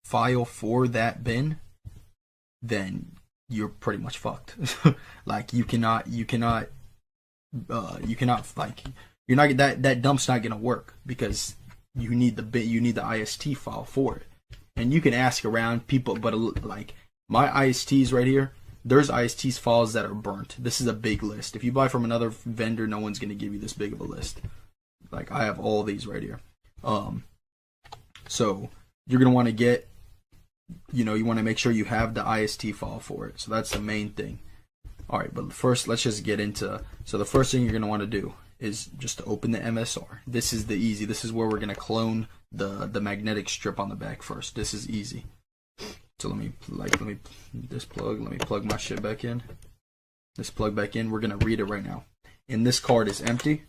file for that bin, then you're pretty much fucked. Like you cannot like, you're not, that dump's not gonna work because you need the IST file for it. And you can ask around people, but like my ISTs right here, there's ISTs files that are burnt. This is a big list. If you buy from another vendor, no one's gonna give you this big of a list. Like I have all these right here. So you're gonna want to get, you want to make sure you have the IST file for it. So that's the main thing. All right, but first let's just get into. So the first thing you're gonna want to do is just to open the MSR. This is the easy. This is where we're gonna clone the magnetic strip on the back first. This is easy. So let me plug my shit back in. This plug back in. We're gonna read it right now. And this card is empty,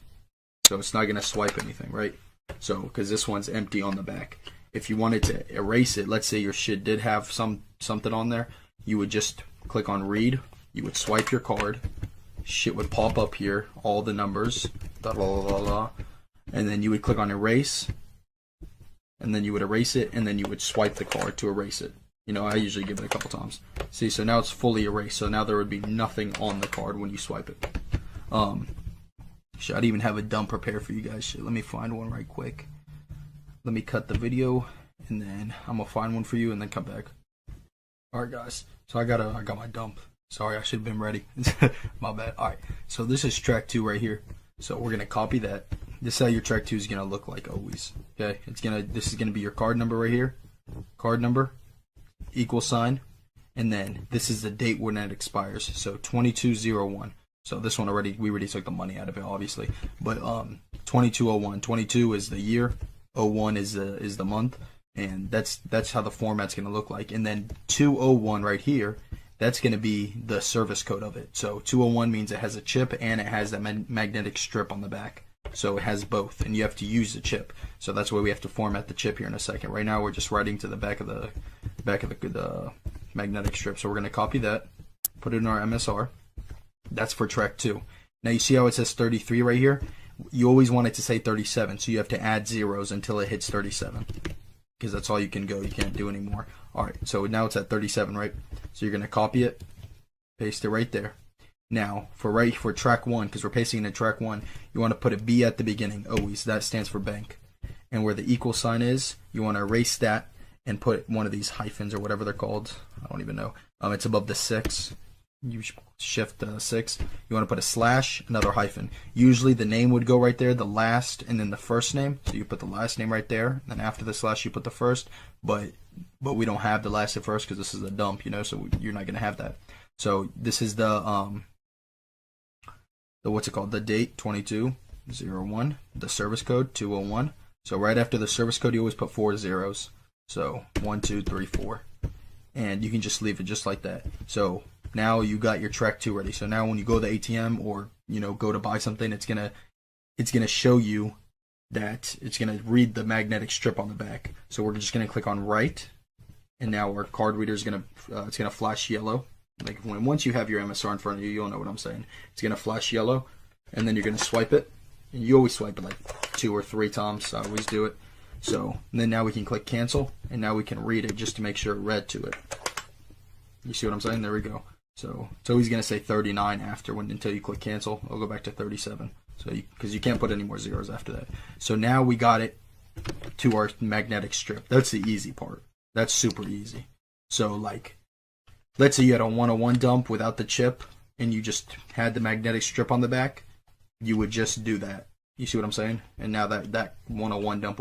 so it's not gonna swipe anything, right? So because this one's empty on the back. If you wanted to erase it, let's say your shit did have something on there, you would just click on read. You would swipe your card. Shit would pop up here, all the numbers, and then you would click on erase, and then you would erase it, and then you would swipe the card to erase it. I usually give it a couple times. See, so now it's fully erased, so now there would be nothing on the card when you swipe it. I'd even have a dump prepared for you guys. Shit, let me find one right quick. Let me cut the video, and then I'm gonna find one for you, and then come back. Alright guys, so I got my dump. Sorry, I should have been ready. My bad. Alright, so this is track 2 right here. So we're gonna copy that. This is how your track 2 is gonna look like always. Okay, this is gonna be your card number right here. Card number, $, and then this is the date when it expires. So 2201. So this one we already took the money out of it, obviously. But 2201. 22 is the year, 01 is the month, and that's how the format's gonna look like. And then 201 right here, that's going to be the service code of it. So 201 means it has a chip and it has that magnetic strip on the back. So it has both, and you have to use the chip. So that's why we have to format the chip here in a second. Right now we're just writing to the back of the magnetic strip. So we're going to copy that, put it in our MSR. That's for track 2. Now you see how it says 33 right here? You always want it to say 37, so you have to add zeros until it hits 37. Because that's all you can go. You can't do any more. Alright, so now it's at 37, right? So you're going to copy it, paste it right there. Now, for track 1, because we're pasting in track 1, you want to put a B at the beginning, always. That stands for bank. And where the equal sign is, you want to erase that and put one of these hyphens or whatever they're called. I don't even know. It's above the 6. You shift 6. You want to put a slash, another hyphen. Usually the name would go right there, the last, and then the first name. So you put the last name right there. And then after the slash, you put the first. But we don't have the last at first because this is a dump, so you're not going to have that. So this is the what's it called? The date, 2201. The service code, 201. So right after the service code, you always put 4 zeros. So 1, 2, 3, 4. And you can just leave it just like that. So now you got your track 2 ready. So now when you go to the ATM or go to buy something, it's gonna show you that it's gonna read the magnetic strip on the back. So we're just gonna click on write, and now our card reader is gonna flash yellow. Like once you have your MSR in front of you, you'll know what I'm saying. It's gonna flash yellow, and then you're gonna swipe it. And you always swipe it like 2 or 3 times. I always do it. So then now we can click cancel, and now we can read it just to make sure it read to it. You see what I'm saying? There we go. So it's always going to say 39 until you click cancel. I'll go back to 37. So because you can't put any more zeros after that. So now we got it to our magnetic strip. That's the easy part. That's super easy. So like, let's say you had a 101 dump without the chip, and you just had the magnetic strip on the back. You would just do that. You see what I'm saying? And now that 101 dump